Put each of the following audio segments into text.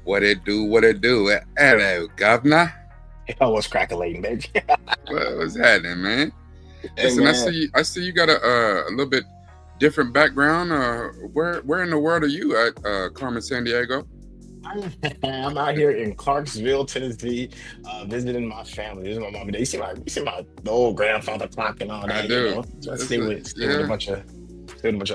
What it do? What it do? Hello, governor. I was crackling, baby. What's happening, man? Hey Listen, I man, see. I see you got a little bit different background. Where in the world are you at, Carmen, San Diego? I'm out here in Clarksville, Tennessee, visiting my family. This is my mom and dad. You see my the old grandfather clock and all I that. do. I That's stay with a yeah. bunch of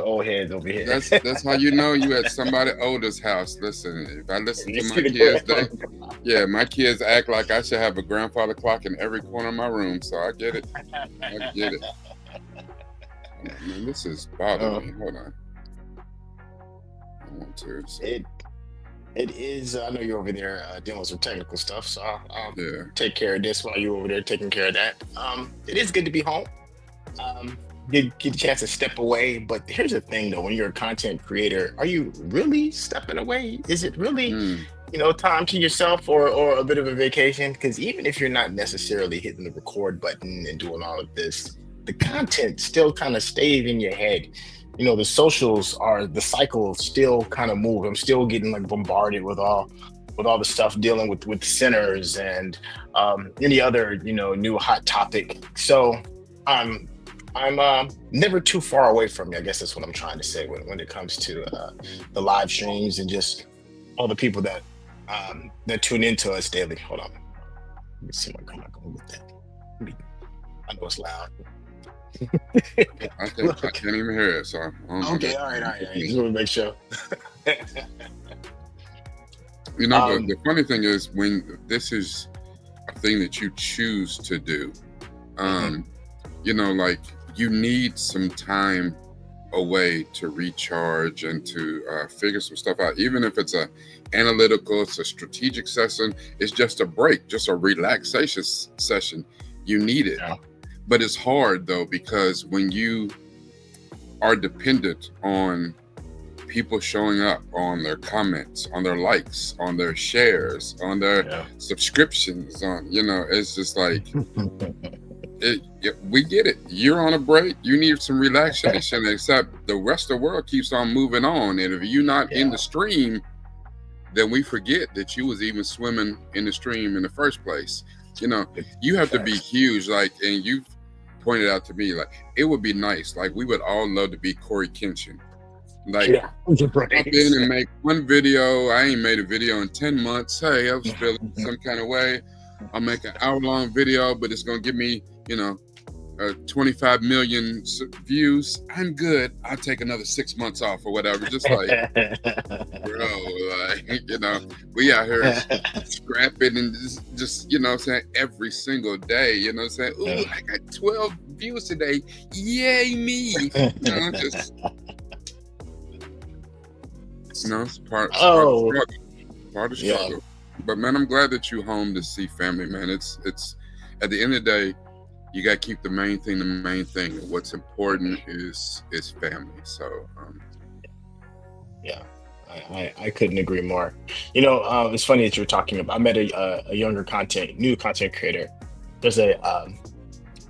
old heads over here. That's how you know you at somebody older's house. Listen, if I listen You to see my the kids, grandfather clock. yeah, my kids act like I should have a grandfather clock in every corner of my room. So I get it. I get it. Hold on, man, this is bothering Uh, me. Hold on. I want to. So it it is. I know you're over there dealing with some technical stuff, so I'll yeah. take care of this while you're over there taking care of that. It is good to be home. um, get a chance to step away. But here's the thing, though: when you're a content creator, are you really stepping away? Is it really, Mm, time to yourself, or a bit of a vacation? Because even if you're not necessarily hitting the record button and doing all of this, the content still kind of stays in your head. The socials are the cycle still kind of move. I'm still getting like bombarded with all the stuff dealing with sinners and any other new hot topic. So I'm I'm never too far away from you. I guess that's what I'm trying to say when it comes to the live streams and just all the people that tune into us daily. Hold on, let me see what I'm going with that. I know it's loud. I Look, can't even hear it. So I don't know. okay, That all right. me. Just want to make sure. But um, the funny thing is when this is a thing that you choose to do, mhm, um, like you need some time away to recharge and to figure some stuff out. Even if it's a analytical, it's a strategic session, it's just a break, just a relaxation session. You need it. yeah, But it's hard though, because when you are dependent on people showing up, on their comments, on their likes, on their shares, on their yeah. subscriptions, it's just like we get it. You're on a break. You need some relaxation. Except the rest of the world keeps on moving on, and if you're not in Yeah, the stream, then we forget that you was even swimming in the stream in the first place. You know, big you have to be facts. huge. Like, and you've pointed out to me, like it would be nice. Like we would all love to be Corey Kenshin. Like Yeah, hop in right. and make one video. I ain't made a video in 10 months. Hey, I was feeling some kind of way. I'll make an hour-long video, but it's gonna give me, 25 million views. I'm good. I'll take another 6 months off or whatever. Just like, bro, like, we out here scrapping and just what I'm saying, every single day, what I'm saying, ooh, I got 12 views today. Yay, me. Just, it's part of the Oh, struggle. Part of the yeah. struggle. But man, I'm glad that you home to see family, man. It's at the end of the day, you got to keep the main thing the main thing. What's important is family. So Yeah, I couldn't agree more. It's funny that you were talking about. I met a younger new content creator. There's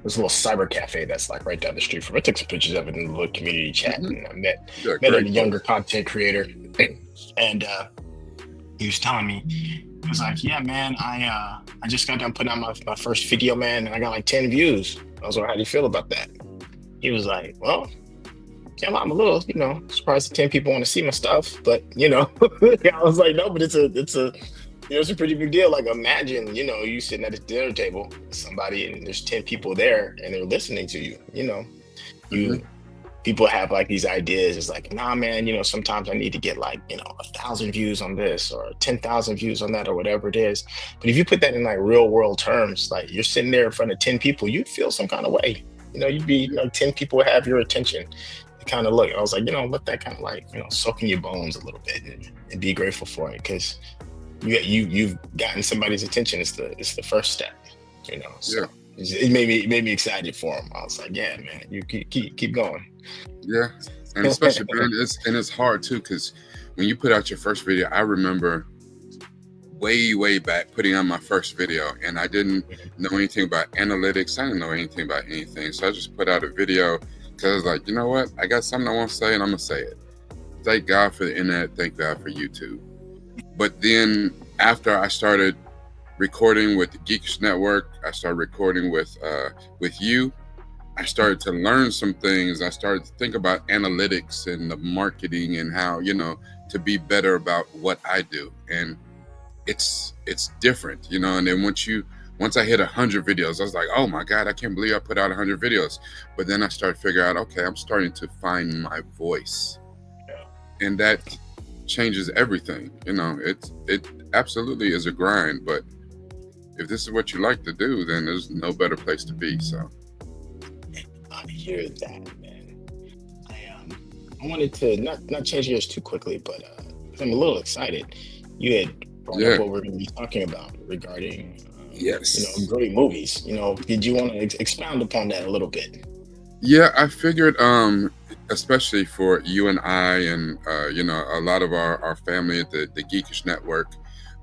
there's a little cyber cafe that's like right down the street from. I took some pictures of it in the little community chat, mhm. and I met Yeah, met a great younger place. content creator, and he was telling me, he was like, "Yeah, man, I just got done putting out my first video, man, and I got like 10 views." I was like, "How do you feel about that?" He was like, "Well, yeah, I'm a little, surprised that 10 people want to see my stuff, but I was like, no, but it's a pretty big deal. Like, imagine, you sitting at a dinner table with somebody and there's 10 people there and they're listening to you. Hmm. You People have like these ideas. It's like, nah, man, sometimes I need to get like, 1,000 views on this or 10,000 views on that or whatever it is. But if you put that in like real world terms, like you're sitting there in front of 10 people, you'd feel some kind of way. You'd be, 10 people would have your attention. Kind of look. I was like, let that kind of like, soak in your bones a little bit and be grateful for it because you've gotten somebody's attention. It's the first step, Yeah, So it made me excited for him. I was like, yeah, man, you keep going. yeah, and especially man, it's hard too because when you put out your first video, I remember way back putting on my first video, and I didn't know anything about analytics. I didn't know anything about anything, so I just put out a video because I was like, you know what, I got something I want to say, and I'm gonna say it. Thank God for the internet. Thank God for YouTube. But then after I started recording with the Geekish Network, I started recording with you. I started to learn some things. I started to think about analytics and the marketing and how, to be better about what I do. And it's different, And then once I hit 100 videos, I was like, oh my God, I can't believe I put out 100 videos. But then I started figuring out, okay, I'm starting to find my voice. Yeah. And that changes everything. It absolutely is a grind, but if this is what you like to do, then there's no better place to be. So I hear that, man. I wanted to not change gears too quickly, but 'cause I'm a little excited. You had brought up what we're going to be talking about regarding, yes, great movies. Did you want to expound upon that a little bit? Yeah, I figured, especially for you and I, and a lot of our family at the Geekish Network,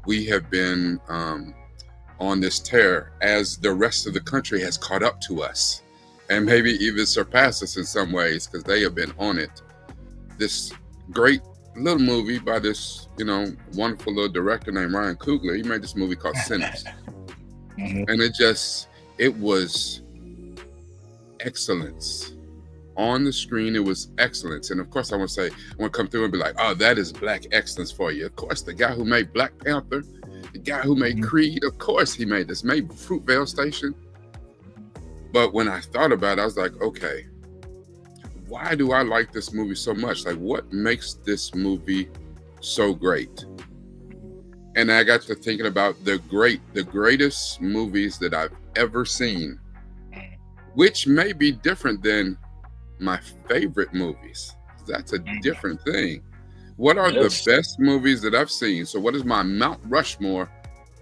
we have been on this tear as the rest of the country has caught up to us, and maybe even surpassed us in some ways because they have been on it. This great little movie by this wonderful little director named Ryan Coogler. He made this movie called Sinners. And it was excellence on the screen. It was excellence. And of course I want to come through and be like, oh, that is black excellence for you. Of course, the guy who made Black Panther, the guy who made Creed, of course he made this, made Fruitvale Station. But when I thought about it, I was like, okay, why do I like this movie so much? Like, what makes this movie so great? And I got to thinking about the greatest movies that I've ever seen, which may be different than my favorite movies. That's a different thing. What are the best movies that I've seen? So what is my Mount Rushmore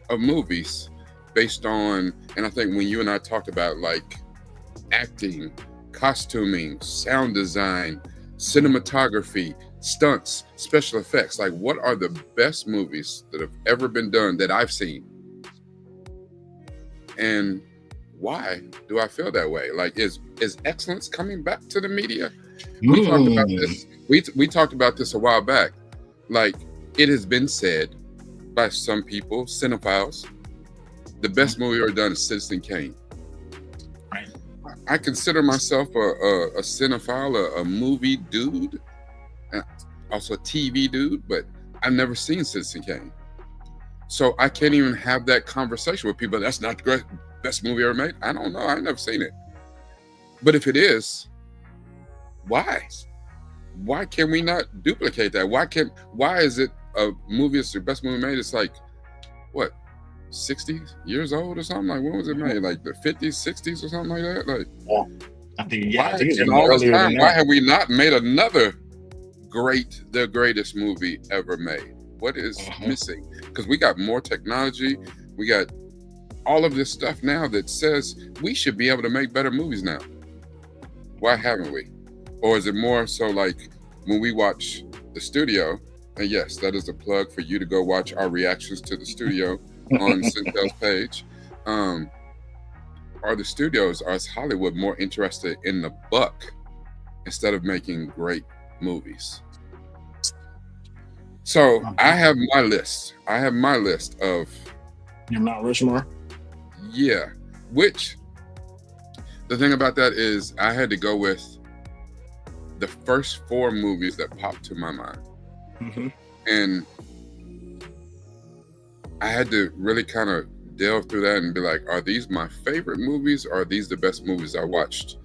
of movies based on, and I think when you and I talked about like acting, costuming, sound design, cinematography, stunts, special effects, like what are the best movies that have ever been done that I've seen? And why do I feel that way? Like, is excellence coming back to the media? We talked about this. We talked about this a while back. Like, it has been said by some people, cinephiles, the best movie ever done is Citizen Kane. Right. I consider myself a cinephile, a movie dude, also a TV dude, but I've never seen Citizen Kane. So I can't even have that conversation with people. That's not the best movie ever made. I don't know. I've never seen it. But if it is, why? Why can we not duplicate that? Why is it a movie that's the best movie made? It's like, what, 60 years old or something? Like, when was it made? Like the 50s, 60s or something like that? Like, yeah. I think in all this time, why have we not made another the greatest movie ever made? What is missing? Because we got more technology. We got all of this stuff now that says we should be able to make better movies now. Why haven't we? Or is it more so like when we watch The Studio, and yes, that is a plug for you to go watch our reactions to The Studio on Syntell's page. Are the studios, or is Hollywood more interested in the buck instead of making great movies? So I have my list. Of your Mount Rushmore. Yeah, which the thing about that is I had to go with the first 4 movies that popped to my mind. And I had to really kind of delve through that and be like, are these my favorite movies, or are these the best movies I watched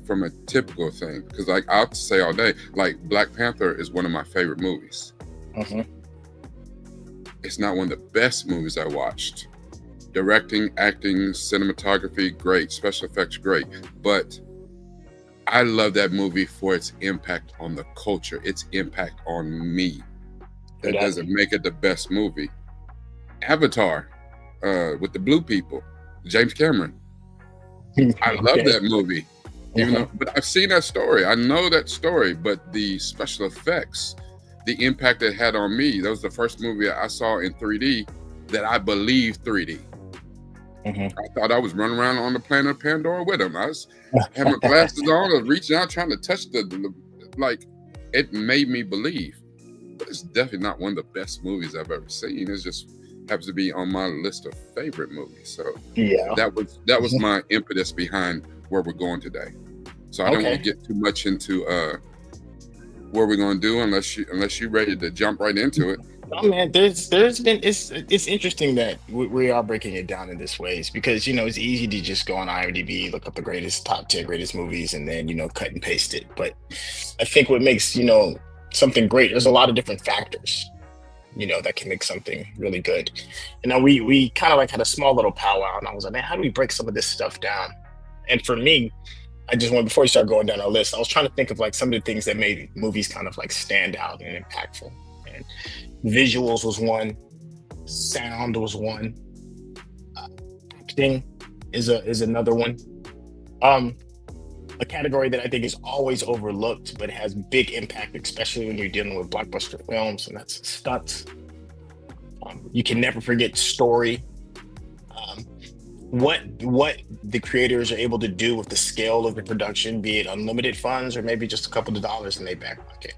from a typical thing? Because like I'll have to say all day, like Black Panther is one of my favorite movies. It's not one of the best movies I watched. Directing, acting, cinematography, great. Special effects, great. But I love that movie for its impact on the culture, its impact on me. That doesn't make it the best movie. Avatar, with the blue people, James Cameron. I love that movie. Even though, but I've seen that story. I know that story, but the special effects, the impact it had on me, that was the first movie I saw in 3D that I believed 3D. I thought I was running around on the planet of Pandora with him. I was having my glasses on, I was reaching out, trying to touch the like, it made me believe. But it's definitely not one of the best movies I've ever seen. It just happens to be on my list of favorite movies. So Yeah. that was my impetus behind where we're going today. So I don't want to get too much into what we're going to do unless you're ready to jump right into it. No, man, there's been it's interesting that we are breaking it down in this ways because it's easy to just go on IMDb, look up the top 10 greatest movies, and then cut and paste it. But I think what makes something great, there's a lot of different factors that can make something really good. And now we kind of like had a small little powwow, and I was like, man, how do we break some of this stuff down? And for me, I just want, before you start going down our list, I was trying to think of like some of the things that made movies kind of like stand out and impactful. And visuals was one, sound was one, acting is another one. A category that I think is always overlooked but has big impact, especially when you're dealing with blockbuster films, and that's stunts. You can never forget story. What the creators are able to do with the scale of the production, be it unlimited funds or maybe just a couple of dollars in their back pocket.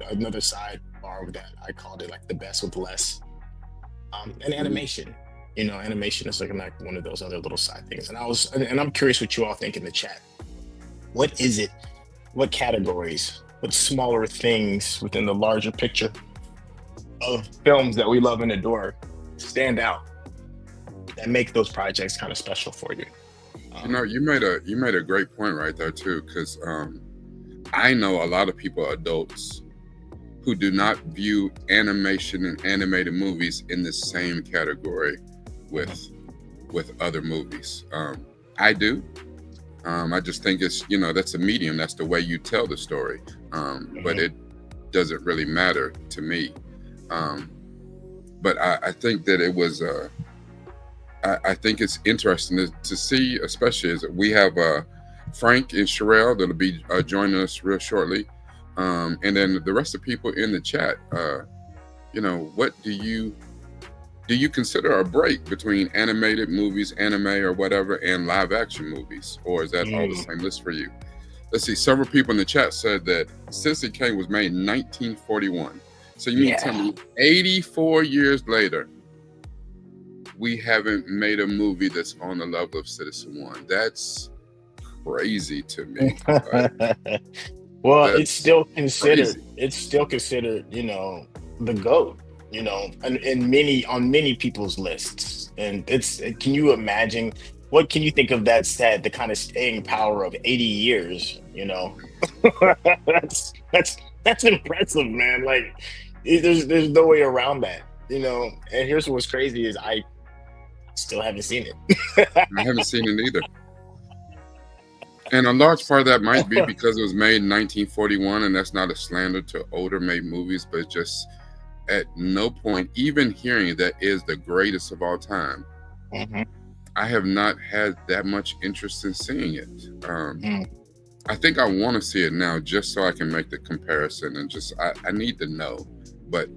Another sidebar with that, I called it like the best with less. And animation. Animation is like one of those other little side things. And I'm curious what you all think in the chat. What is it? What categories? What smaller things within the larger picture of films that we love and adore stand out that make those projects kind of special for you? You made a great point right there too, because I know a lot of people, adults, who do not view animation and animated movies in the same category with other movies. I do. I just think it's that's a medium. That's the way you tell the story. But it doesn't really matter to me. But I think that it was. I think it's interesting to see, especially as we have Frank and Sherelle that'll be joining us real shortly, and then the rest of the people in the chat. What do you consider a break between animated movies, anime or whatever, and live action movies, or is that all the same list for you? Let's see. Several people in the chat said that Citizen Kane was made in 1941. So you mean to tell me 84 years later, we haven't made a movie that's on the level of Citizen One? That's crazy to me. Well, it's still considered. Crazy. It's still considered, the GOAT. On many people's lists, and can you imagine? What can you think of that said? The kind of staying power of 80 years. That's impressive, man. Like, there's no way around that. And here's what's crazy is I still haven't seen it. I haven't seen it either. And a large part of that might be because it was made in 1941, and that's not a slander to older made movies, but just at no point, even hearing that is the greatest of all time, I have not had that much interest in seeing it. I think I want to see it now just so I can make the comparison, and just I need to know. But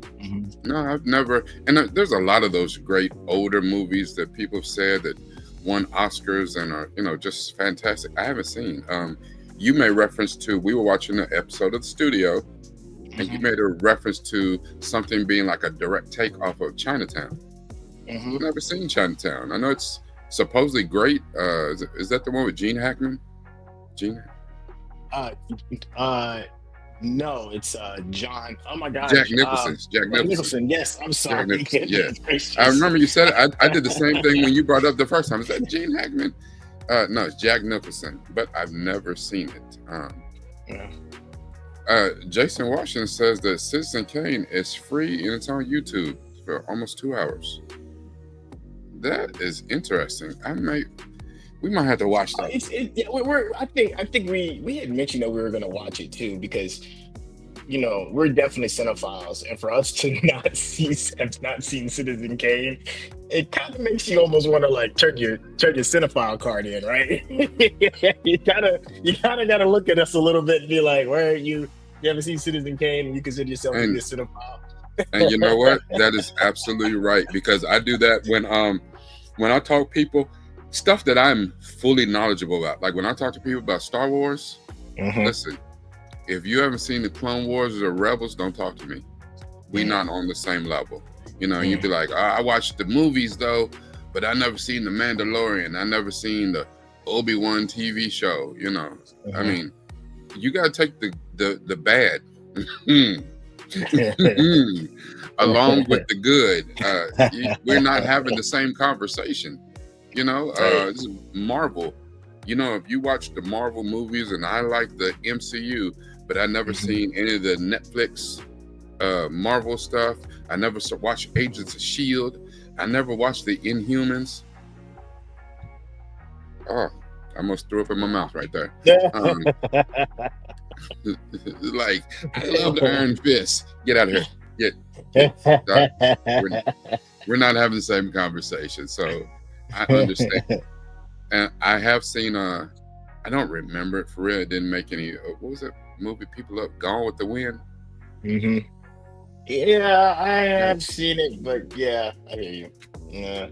no, I've never. And there's a lot of those great older movies that people have said that won Oscars and are just fantastic. I haven't seen. You made reference to, we were watching an episode of The Studio, and you made a reference to something being like a direct take off of Chinatown. I've never seen Chinatown. I know it's supposedly great. Is that the one with Gene Hackman? No, it's John. Oh my gosh. Jack Nicholson. Jack Nicholson. Yes, I'm sorry. Yeah. I remember you said it. I did the same thing when you brought it up the first time. Is that Gene Hackman? No, it's Jack Nicholson, but I've never seen it. Jason Washington says that Citizen Kane is free and it's on YouTube for almost 2 hours. That is interesting. We might have to watch that. I think we had mentioned that we were going to watch it too, because we're definitely cinephiles, and for us to have not seen Citizen Kane, it kind of makes you almost want to like turn your cinephile card in, right? you kind of got to look at us a little bit and be like, where are you? You haven't seen Citizen Kane, and you consider yourself to be a cinephile. And you know what? That is absolutely right, because I do that when I talk people. Stuff that I'm fully knowledgeable about. Like when I talk to people about Star Wars, listen, if you haven't seen the Clone Wars or the Rebels, don't talk to me. We not on the same level. You know, you'd be like, I watched the movies though, but I never seen the Mandalorian. I never seen the Obi-Wan TV show. You know, I mean, you gotta take the bad along with the good. We're not having the same conversation. You know, this is Marvel. You know, if you watch the Marvel movies, and I like the MCU, but I never seen any of the Netflix Marvel stuff. I never watched Agents of S.H.I.E.L.D. I never watched the Inhumans. Oh, I almost threw up in my mouth right there. Like, I love the Iron Fist. Get out of here. We're not having the same conversation, so I understand. And I have seen I don't remember it for real. It didn't make any. What was that movie? People Up, Gone with the Wind. Yeah, I have seen it, but yeah, I hear you. Yeah,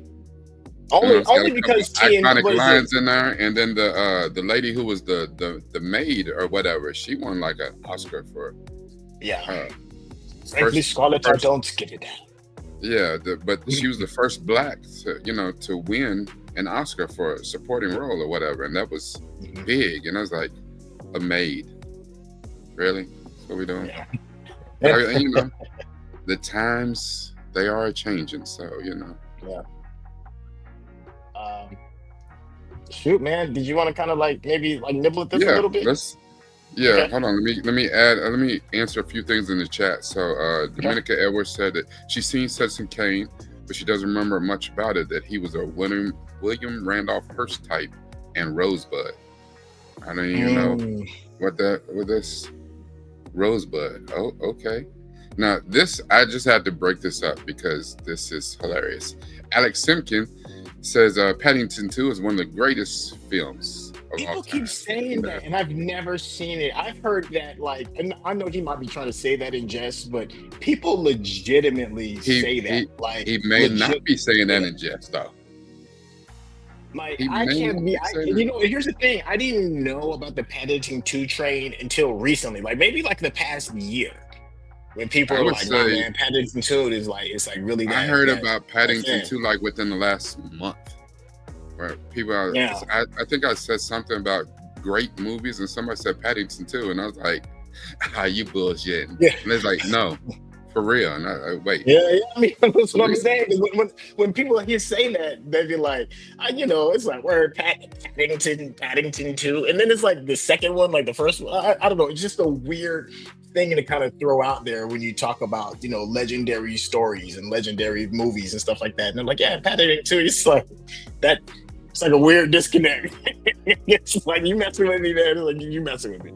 You know, it's got only a couple because TN, iconic what is it? lines in there, and then the lady who was the maid or whatever, she won like an Oscar for Yeah, frankly, Scarlett, I don't give it down. yeah, but she was the first black to win an Oscar for a supporting role or whatever, and that was big. And I was like, a maid, really? That's what we doing? Yeah. And, you know, the times they are changing, so you know. Yeah. Shoot, man, did you want to kind of like maybe like nibble at this a Yeah, little bit? Okay. hold on. Let me answer a few things in the chat. So Dominica Edwards said that she's seen Citizen Kane, but she doesn't remember much about it, that he was a William Randolph Hearst type and Rosebud. I don't even know what this Rosebud. Oh, okay. Now this, I just had to break this up because this is hilarious. Alex Simpkin says Paddington 2 is one of the greatest films of all People time. keep saying that, and I've never seen it. I've heard that, like, and I know he might be trying to say that in jest, but people legitimately say that. Like, he may not be saying that in jest, though. Like, I can't be. You know, here's the thing: I didn't know about the Paddington 2 train until recently, like maybe like the past year, when people are like, "Nah, man, Paddington 2 is like it's like really." I heard about Paddington 2 like within the last month. Where people, I think I said something about great movies, and somebody said Paddington 2, and I was like, you bullshitting. Yeah. And it's like, no, for real. And I wait. Yeah, I mean, that's what I'm saying. When people hear say that, they be like, you know, it's like, word, Paddington 2. And then it's like the second one, like the first one. I don't know. It's just a weird thing to kind of throw out there when you talk about, you know, legendary stories and legendary movies and stuff like that. And they're like, yeah, Paddington 2. It's like that. It's like a weird disconnect. It's like, you messing with me, man. It's like, you messing with me.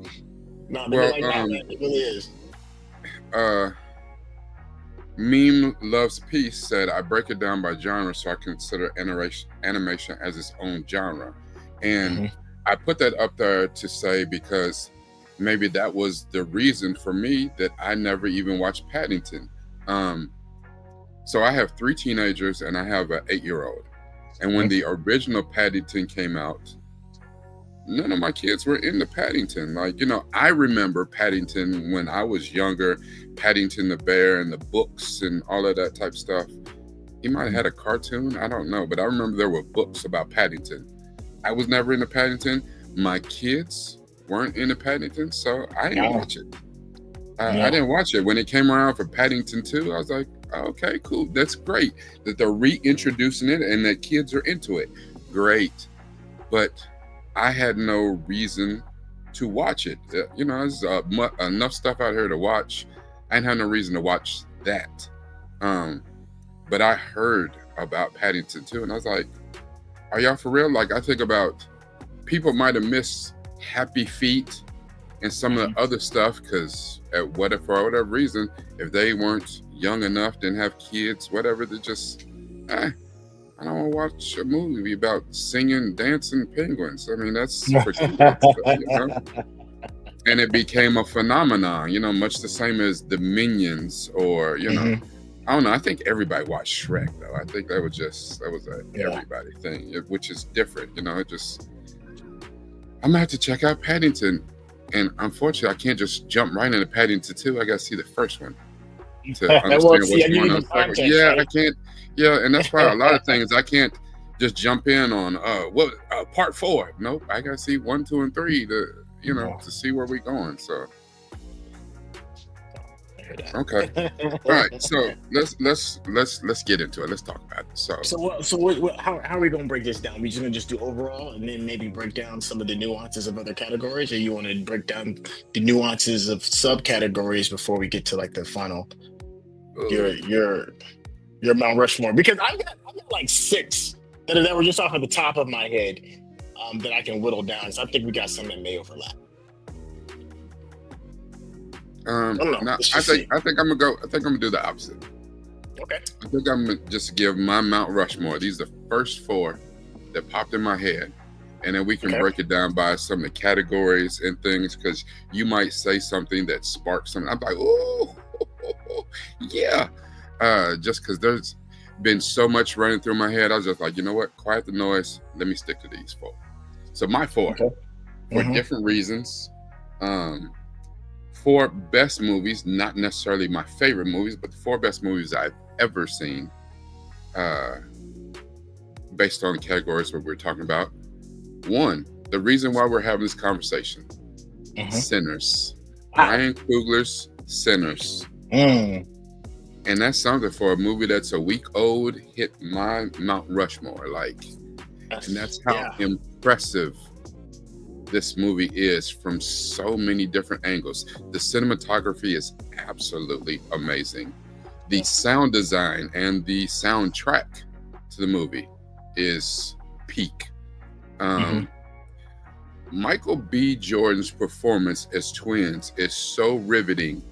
No, they're like, nah, man, it really is. Meme Loves Peace said, I break it down by genre, so I consider animation as its own genre. And I put that up there to say because maybe that was the reason for me that I never even watched Paddington. So I have 3 teenagers and I have an 8-year-old. And when the original Paddington came out, none of my kids were into Paddington. Like, you know, I remember Paddington when I was younger, Paddington the Bear and the books and all of that type stuff. He might have had a cartoon, I don't know, but I remember there were books about Paddington. I was never into Paddington. My kids weren't into Paddington, so I didn't watch it. I didn't watch it. When it came around for Paddington 2, I was like, okay, cool. That's great that they're reintroducing it and that kids are into it. Great. But I had no reason to watch it. You know, there's enough stuff out here to watch. I didn't have no reason to watch that. But I heard about Paddington 2, and I was like, are y'all for real? Like, I think about people might have missed Happy Feet and some of the other stuff because for whatever reason, if they weren't young enough, didn't have kids, whatever, they just, I don't want to watch a movie about singing, dancing penguins. I mean, that's for kids, you know? And it became a phenomenon, you know, much the same as the Minions or, you know, I don't know. I think everybody watched Shrek, though. I think that was an everybody thing, which is different, you know. I'm gonna have to check out Paddington. And unfortunately, I can't just jump right into Paddington 2. I got to see the first one to Well, understand see, what's I give going you on. the The second. context, Yeah, I right? can't. Yeah, and that's why a lot of things I can't just jump in on. Part 4? Nope, I got to see 1, 2, and 3 to to see where we're going. So I heard okay, all right. that. So let's get into it. Let's talk about it. So How are we gonna break this down? We just gonna just do overall, and then maybe break down some of the nuances of other categories, or you want to break down the nuances of subcategories before we get to like the final your uh, your your Mount Rushmore? Because I've got like six that were just off of the top of my head, that I can whittle down. So I think we got some that may overlap. I don't know. no, Let's I just think see. I think I'm gonna go. I think I'm gonna do the opposite. Okay. I think I'm gonna just give my Mount Rushmore. These are the first 4 that popped in my head, and then we can Okay. break it down by some of the categories and things, because you might say something that sparks something. I'm like, oh, yeah. Just because there's been so much running through my head, I was just like, you know what? Quiet the noise. Let me stick to these 4. So my 4, Okay. for Mm-hmm. different reasons. 4 best movies, not necessarily my favorite movies, but the 4 best movies I've ever seen, based on categories what we're talking about. 1, the reason why we're having this conversation, Mm-hmm. Sinners. Wow. Ryan Coogler's Sinners. Mm. And that's something for a movie that's a week old, hit my Mount Rushmore. And that's how Yeah. impressive this movie is from so many different angles. The cinematography is absolutely amazing. The sound design and the soundtrack to the movie is peak. Mm-hmm. Michael B. Jordan's performance as twins is so riveting.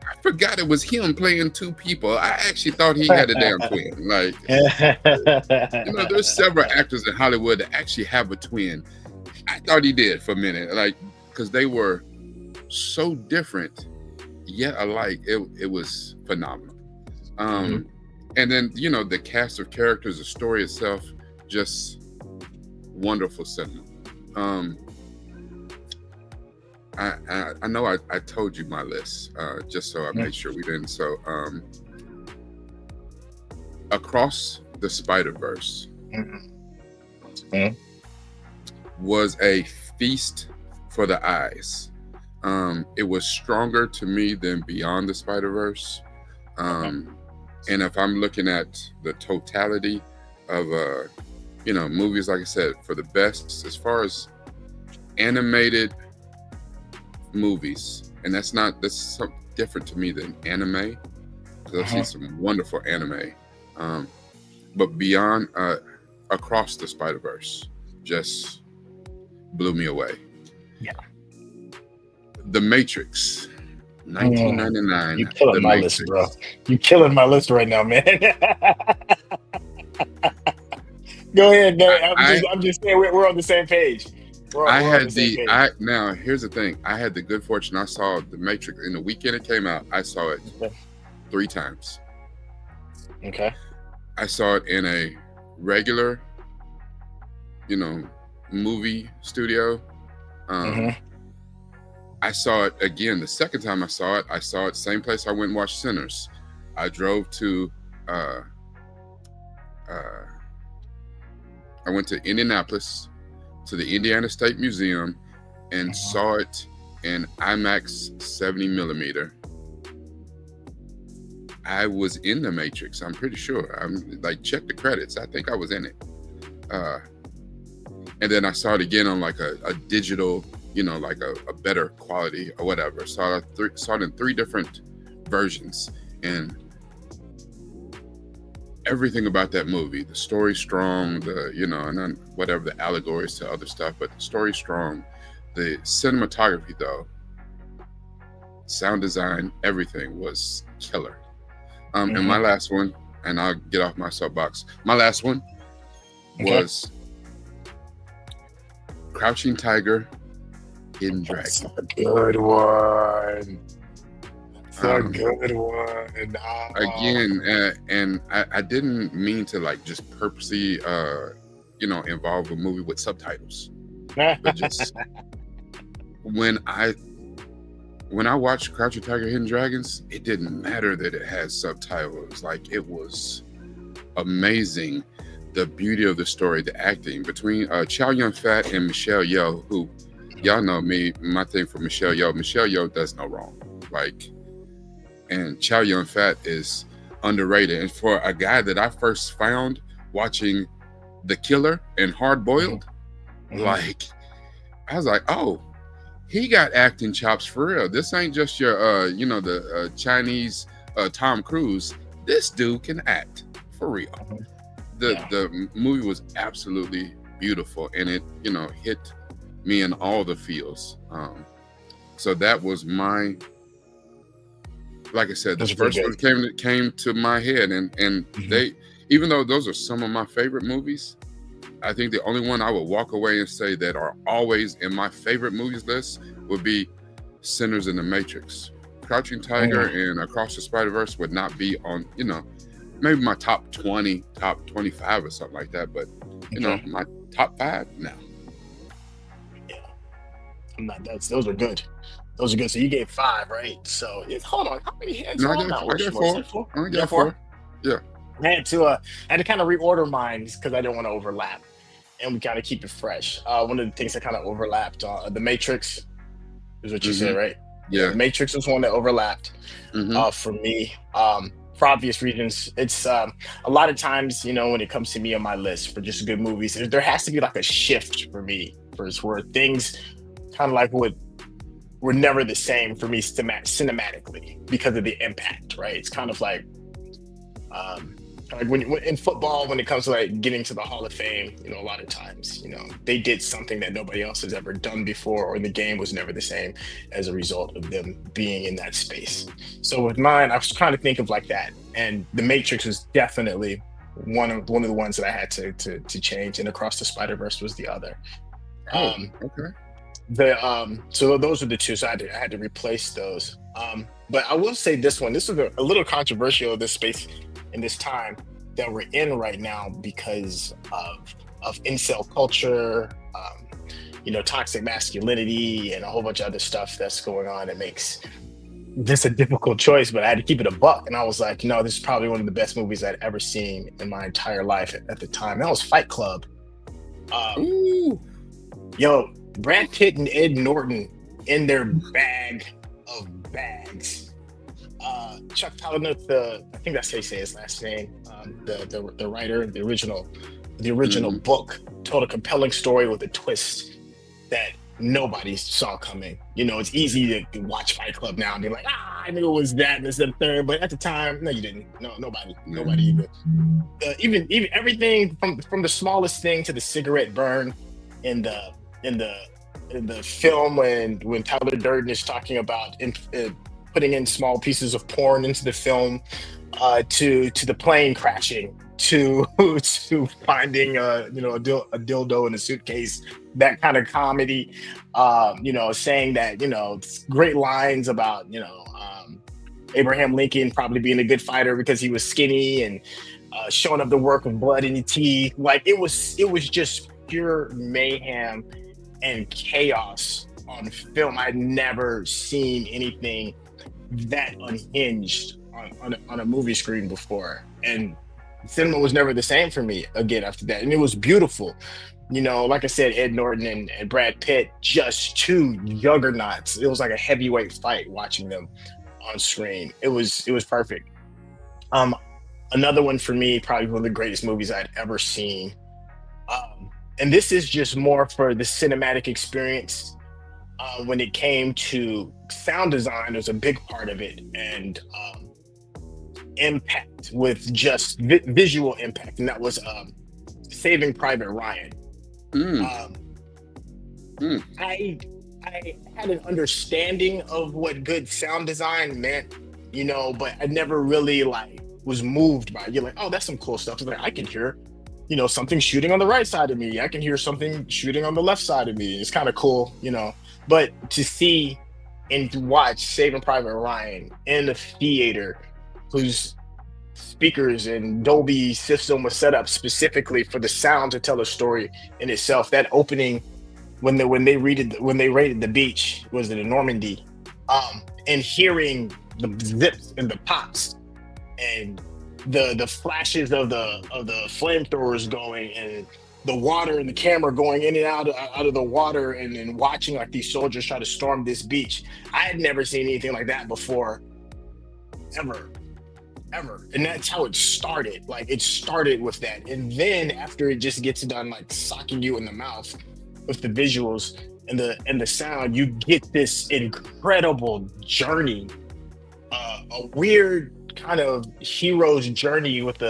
I forgot it was him playing 2 people. I actually thought he had a damn twin. There's several actors in Hollywood that actually have a twin. I thought he did for a minute, because they were so different yet alike. It was phenomenal. Mhm. And then the cast of characters, the story itself, just wonderful cinema. I know I told you my list, just so I made sure we didn't. So Across the Spider-Verse Mhm. was a feast for the eyes. It was stronger to me than Beyond the Spider-Verse. And if I'm looking at the totality of movies, like I said, for the best as far as animated movies, and that's something different to me than anime, because I've seen some wonderful anime. But Beyond, Across the Spider-Verse just blew me away. Yeah. The Matrix, 1999. You killing The my Matrix. list, bro. You killing my list right now, man. Go ahead, man. I'm just saying we're on the same page. We're on the same page. Now here's the thing. I had the good fortune. I saw The Matrix in the weekend it came out. I saw it 3 times. Okay. I saw it in a regular, movie studio. I saw it again the second time I saw it same place I went and watched Sinners. I drove to I went to Indianapolis to the Indiana State Museum and saw it in IMAX 70 millimeter. I was in The Matrix, I'm pretty sure. I'm check the credits. I think I was in it. And then I saw it again on a digital, a better quality or whatever. So I saw it in 3 different versions, and everything about that movie, the story strong, and then whatever the allegories to other stuff, but the story strong. The cinematography though, sound design, everything was killer. And my last one, and I'll get off my soapbox. My last one was Crouching Tiger, Hidden Dragon. That's a good one. That's a good one. Again, and I didn't mean to just purposely, involve a movie with subtitles, but just when I when I watched Crouching Tiger, Hidden Dragons, it didn't matter that it had subtitles. Like, it was amazing. The beauty of the story, the acting between Chow Yun Fat and Michelle Yeoh, who y'all know me, my thing for Michelle Yeoh. Michelle Yeoh does no wrong. Like, and Chow Yun Fat is underrated. And for a guy that I first found watching The Killer and Hard Boiled, like, I was like, oh, he got acting chops for real. This ain't just your the Chinese Tom Cruise. This dude can act for real. The movie was absolutely beautiful, and it hit me in all the feels. So that was my, like I said, the first one came to my head, and they, even though those are some of my favorite movies, I think the only one I would walk away and say that are always in my favorite movies list would be Sinners in the Matrix. Crouching Tiger and Across the Spider-Verse would not be on, maybe my top 20, top 25 or something like that, but my top 5 now. Yeah, those are good. Those are good. So you gave 5, right? So hold on, how many hands? No, I got 4. I got 4. Yeah. I had to kind of reorder mine because I didn't want to overlap, and we kind of keep it fresh. One of the things that kind of overlapped, The Matrix, is what you said, right? Yeah. The Matrix was one that overlapped for me. For obvious reasons. It's a lot of times, when it comes to me on my list for just good movies, there has to be like a shift for me first, where things kind of like were never the same for me cinematically because of the impact, right? It's kind of like when in football, when it comes to like getting to the Hall of Fame, a lot of times, they did something that nobody else has ever done before, or the game was never the same as a result of them being in that space. So with mine, I was trying to think of like that, and The Matrix was definitely one of the ones that I had to change, and Across the Spider-Verse was the other. Okay. So those are the two. So I had to replace those. But I will say this one. This is a little controversial, this space in this time that we're in right now because of incel culture, toxic masculinity, and a whole bunch of other stuff that's going on. It makes this a difficult choice, but I had to keep it a buck. And I was like, this is probably one of the best movies I'd ever seen in my entire life at the time. That was Fight Club. Brad Pitt and Ed Norton in their bag of bags. Chuck Palahniuk, I think that's how you say his last name, the writer, the original book, told a compelling story with a twist that nobody saw coming. It's easy to watch Fight Club now and be like, I knew it was that and this and the third, but at the time, no, you didn't. No, nobody even everything from the smallest thing to the cigarette burn in the film when Tyler Durden is talking about putting in small pieces of porn into the film, to the plane crashing, to finding a dildo in a suitcase, that kind of comedy, saying that great lines about Abraham Lincoln probably being a good fighter because he was skinny, and showing up to work with blood in your teeth. Like it was just pure mayhem and chaos on film. I'd never seen anything that unhinged on a movie screen before, and cinema was never the same for me again after that. And it was beautiful, like I said, Ed Norton and Brad Pitt, just two juggernauts. It was like a heavyweight fight watching them on screen. It was perfect. Another one for me, probably one of the greatest movies I'd ever seen, and this is just more for the cinematic experience. When it came to sound design, was a big part of it, and impact with just visual impact, and that was Saving Private Ryan. I had an understanding of what good sound design meant, but I never really was moved by it. You're like, oh, that's some cool stuff. It's like I can hear something shooting on the right side of me. I can hear something shooting on the left side of me. It's kind of cool, But to see and to watch Saving Private Ryan in the theater, whose speakers and Dolby system was set up specifically for the sound to tell a story in itself, that opening when they raided the beach, was it in Normandy? And hearing the zips and the pops and the flashes of the flamethrowers going, and the water and the camera going in and out of the water, and then watching like these soldiers try to storm this beach. I had never seen anything like that before, ever, ever. And that's how it started. Like it started with that. And then after it just gets done like socking you in the mouth with the visuals and the sound, you get this incredible journey, a weird kind of hero's journey with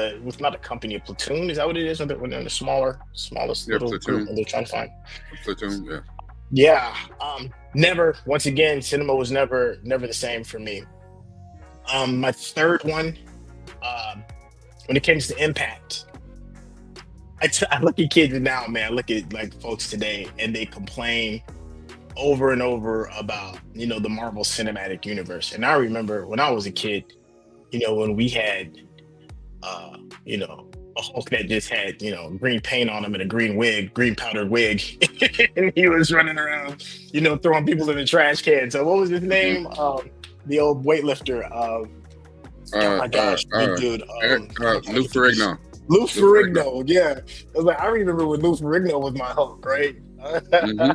not a company, a platoon. Is that what it is? When they're in the smallest Yeah, little platoon. group and they're trying to find. Platoon. Yeah. Yeah. Never. Once again, cinema was never the same for me. My third one, when it comes to impact, I look at kids now, man. I look at like folks today, and they complain over and over about the Marvel Cinematic Universe. And I remember when I was a kid, when we had a Hulk that just had green paint on him and a green powdered wig, and he was running around, throwing people in the trash can. So what was his name? The old weightlifter. Oh my gosh, big dude. Lou Ferrigno. Lou Ferrigno, yeah. I was like, I remember when Lou Ferrigno was my Hulk, right? Mm-hmm.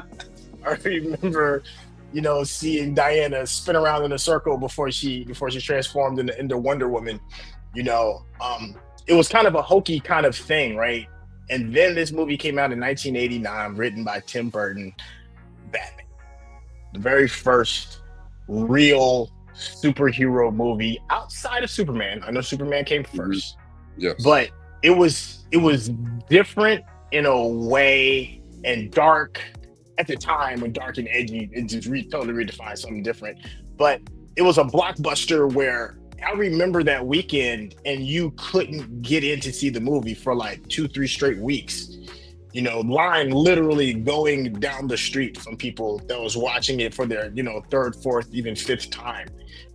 I remember, seeing Diana spin around in a circle before she transformed into Wonder Woman. It was kind of a hokey kind of thing, right? And then this movie came out in 1989, written by Tim Burton, Batman, the very first real superhero movie outside of Superman. I know Superman came first, yes, but it was different in a way, and dark at the time, when dark and edgy, it just totally redefined something different. But it was a blockbuster where I remember that weekend, and you couldn't get in to see the movie for like 2-3 straight weeks. Line literally going down the street from people that was watching it for their, third, fourth, even fifth time.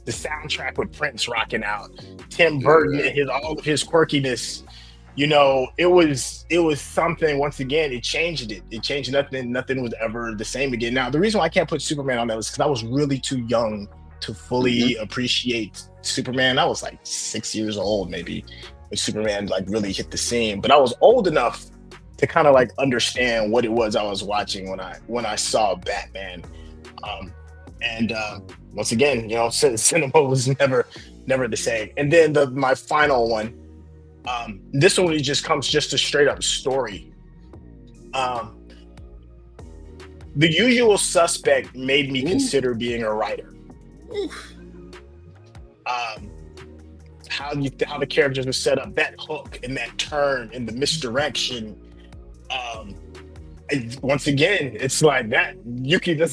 The soundtrack with Prince rocking out, Tim Burton and all of his quirkiness. It was something. Once again, it changed it. It changed nothing. Nothing was ever the same again. Now, the reason why I can't put Superman on that is because I was really too young to fully appreciate Superman. I was like 6 years old, maybe, when Superman like really hit the scene. But I was old enough to kind of like understand what it was I was watching when I saw Batman. Once again, cinema was never the same. And then my final one, this one just comes just a straight up story. The Usual Suspect made me consider being a writer. How the characters were set up, that hook and that turn and the misdirection. Once again, it's like that you can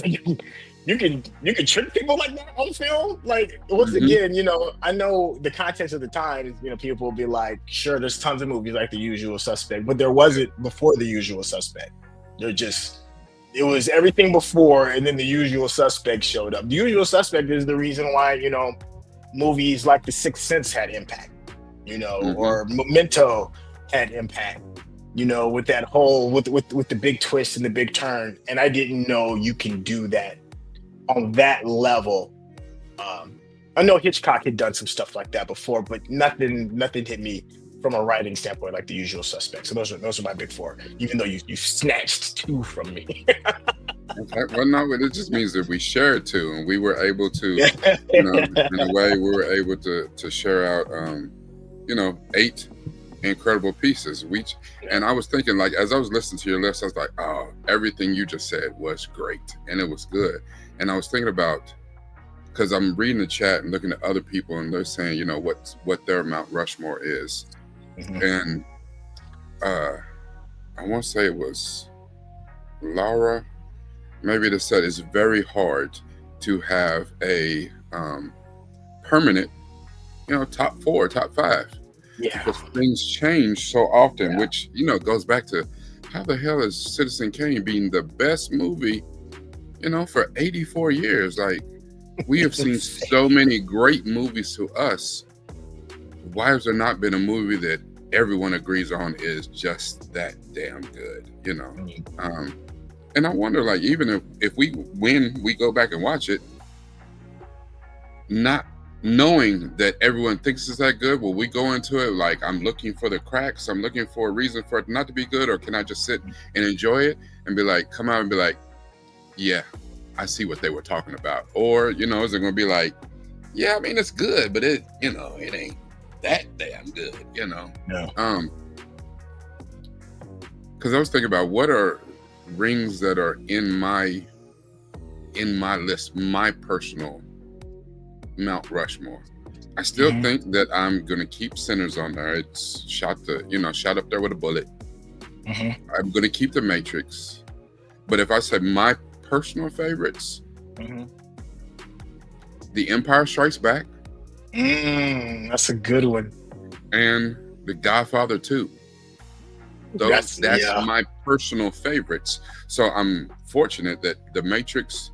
trick people like that on film. Like once again, I know the context of the time is, people will be like, sure, there's tons of movies like The Usual Suspect, but there wasn't before The Usual Suspect. It was everything before, and then The Usual Suspect showed up. The Usual Suspect is the reason why, movies like The Sixth Sense had impact, or Memento had impact, with that whole, with the big twist and the big turn. And I didn't know you can do that on that level. I know Hitchcock had done some stuff like that before, but nothing hit me from a writing standpoint like The Usual Suspects. So those are my big four, even though you snatched two from me. Okay. Well, no, it just means that we shared two, and we were able to, in a way, we were able to share out, 8 incredible pieces. And I was thinking, like, as I was listening to your list, I was like, oh, everything you just said was great, and it was good. And I was thinking about, because I'm reading the chat and looking at other people, and they're saying, what their Mount Rushmore is. And I want to say it was Laura. Maybe they said it's very hard to have a permanent, top 4, top 5. Yeah. Because things change so often, which, goes back to how the hell is Citizen Kane being the best movie, for 84 years? Like, we have seen so many great movies to us. Why has there not been a movie that everyone agrees on is just that damn good, And I wonder, like, even if we when we go back and watch it, not knowing that everyone thinks it's that good, will we go into it like, I'm looking for the cracks, I'm looking for a reason for it not to be good, or can I just sit and enjoy it and be like, come out and be like, yeah, I see what they were talking about? Or, is it going to be like, yeah, I mean, it's good, but it ain't that damn good, No. Because I was thinking about what are rings that are in my list, my personal Mount Rushmore. I still think that I'm gonna keep Sinners on there. It's shot up there with a bullet. I'm gonna keep The Matrix, but if I said my personal favorites, The Empire Strikes Back, That's a good one. and The Godfather 2. That's my personal favorites. So I'm fortunate that The Matrix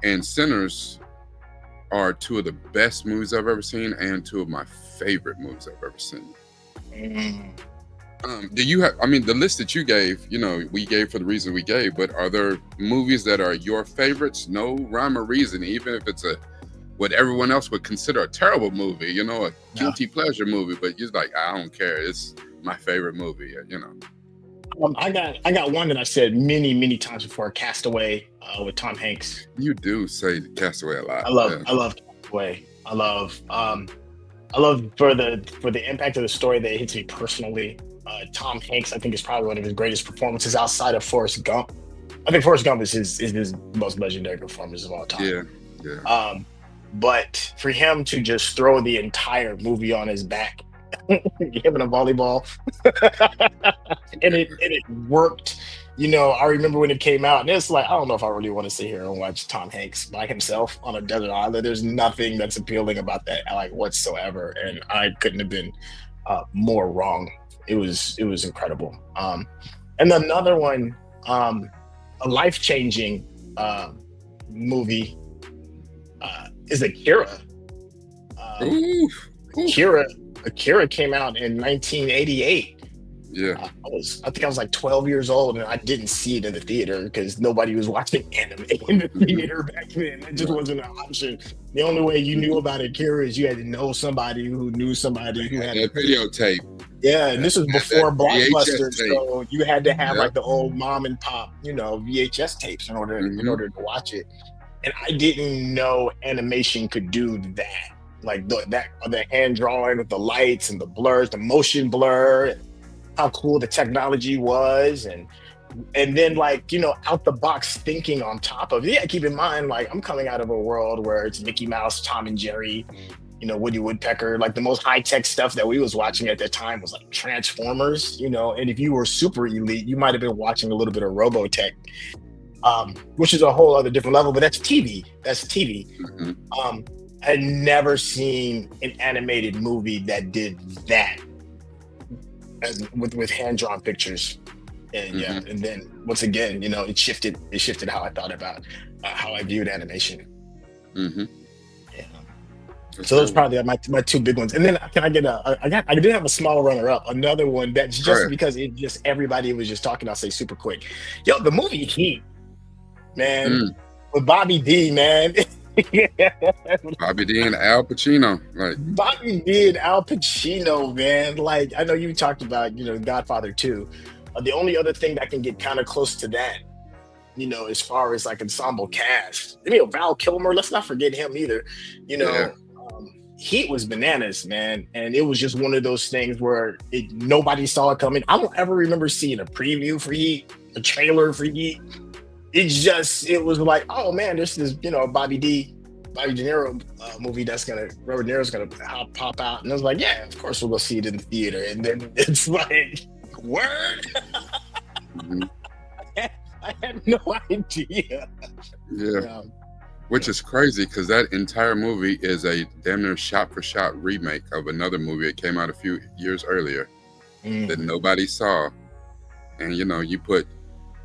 and Sinners are two of the best movies I've ever seen and two of my favorite movies I've ever seen. Do you have, the list that you gave, we gave for the reason we gave, but are there movies that are your favorites? No rhyme or reason, even if it's what everyone else would consider a terrible movie, a guilty pleasure movie, but you're like, I don't care. It's my favorite movie, I got one that I said many, many times before, Castaway with Tom Hanks. You do say Castaway a lot. I love Castaway. I love for the impact of the story that it hits me personally. Tom Hanks, I think, is probably one of his greatest performances outside of Forrest Gump. I think Forrest Gump is his most legendary performance of all time. Yeah. But for him to just throw the entire movie on his back, him in a volleyball, and it worked. I remember when it came out, and it's like, I don't know if I really want to sit here and watch Tom Hanks by himself on a desert island. There's nothing that's appealing about that, like, whatsoever, and I couldn't have been more wrong. It was incredible. And another one, a life-changing movie is Akira. Akira came out in 1988. Yeah. I think I was like 12 years old, and I didn't see it in the theater because nobody was watching anime in the theater back then. It just wasn't an option. The only way you knew about Akira is you had to know somebody who knew somebody who had a videotape. Yeah, and this was before Blockbuster, so you had to have like the old mom and pop, VHS tapes in order to watch it. And I didn't know animation could do that, like the hand drawing with the lights and the blurs, the motion blur, how cool the technology was, and then out the box thinking on top of it. Yeah, keep in mind, like, I'm coming out of a world where it's Mickey Mouse, Tom and Jerry, Woody Woodpecker. Like, the most high-tech stuff that we was watching at that time was like Transformers, and if you were super elite, you might have been watching a little bit of Robotech, which is a whole other different level, but that's TV. I had never seen an animated movie that did that with hand-drawn pictures. And and then once again, it shifted how I thought about how I viewed animation. So those are probably my two big ones. And then can I get I did have a small runner-up, another one that's just because everybody was just talking, I'll say super quick. Yo, the movie Heat, man, with Bobby D, man. Bobby D and Al Pacino, right? Bobby D and Al Pacino, man. Like, I know you talked about, Godfather 2. The only other thing that can get kind of close to that, as far as like ensemble cast, Val Kilmer, let's not forget him either. Heat was bananas, man, and it was just one of those things where nobody saw it coming. I don't ever remember seeing a preview for Heat, a trailer for Heat. It was like, oh man, this is Bobby De Niro movie Robert De Niro's gonna pop out, and I was like, yeah, of course we'll go see it in the theater. And then it's like, word. I had no idea. Yeah. Which is crazy because that entire movie is a damn near shot-for-shot remake of another movie that came out a few years earlier that nobody saw. And, you put,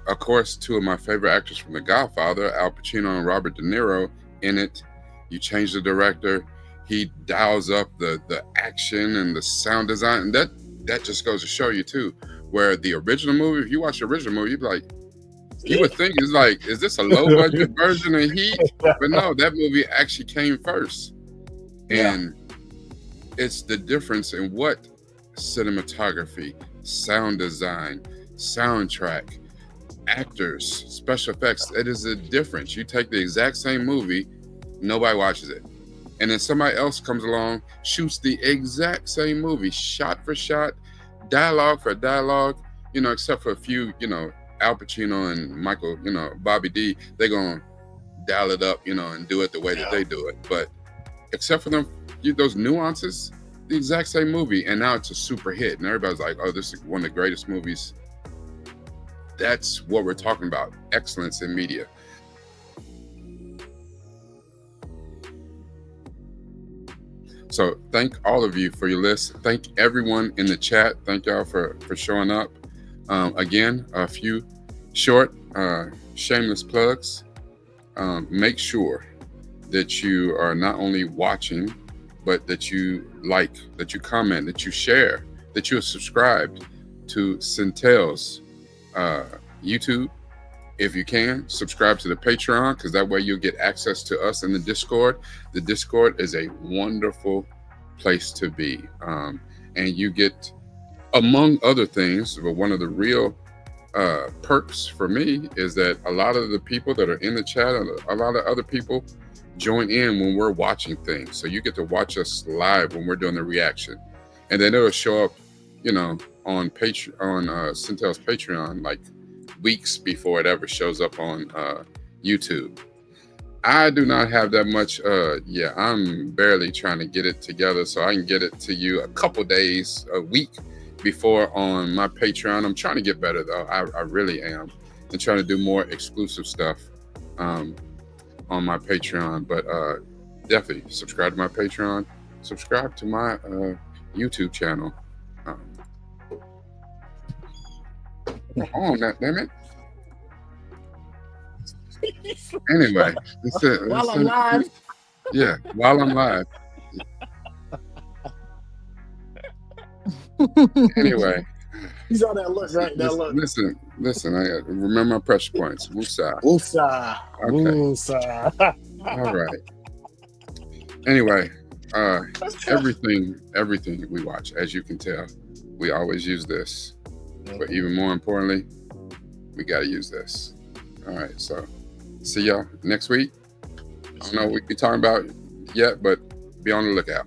of course, two of my favorite actors from The Godfather, Al Pacino and Robert De Niro, in it. You change the director. He dials up the action and the sound design. And that just goes to show you, too, where the original movie, if you watch the original movie, you'd be like, You would think it's like, is this a low budget version of Heat? But no, that movie actually came first. And it's the difference in what cinematography, sound design, soundtrack, actors, special effects. It is a difference. You take the exact same movie, nobody watches it. And then somebody else comes along, shoots the exact same movie, shot for shot, dialogue for dialogue, except for a few, Al Pacino and Michael, Bobby D, they're going to dial it up, and do it the way that they do it. But except for them, those nuances, the exact same movie. And now it's a super hit. And everybody's like, oh, this is one of the greatest movies. That's what we're talking about. Excellence in media. So thank all of you for your list. Thank everyone in the chat. Thank y'all for showing up. Again, a few short, shameless plugs. Make sure that you are not only watching, but that you like, that you comment, that you share, that you are subscribed to Syntell's YouTube. If you can, subscribe to the Patreon, because that way you'll get access to us in the Discord. The Discord is a wonderful place to be. And you get, among other things, but one of the real perks for me is that a lot of the people that are in the chat, a lot of other people join in when we're watching things. So you get to watch us live when we're doing the reaction. And then it'll show up, on Syntell's Patreon, like weeks before it ever shows up on YouTube. I do not have that much. I'm barely trying to get it together so I can get it to you a couple days, a week before on my Patreon. I'm trying to get better though. I really am. And trying to do more exclusive stuff on my Patreon. But definitely subscribe to my Patreon. Subscribe to my YouTube channel. Oh, damn it. Anyway, that's it. While I'm live. Yeah, while I'm live. Anyway. You saw that look, right? That look. Listen. I remember my pressure points. Woosah. Okay. Woosah. All right. Anyway, everything we watch, as you can tell, we always use this. But even more importantly, we got to use this. All right. So see y'all next week. I don't know what we'll be talking about yet, but be on the lookout.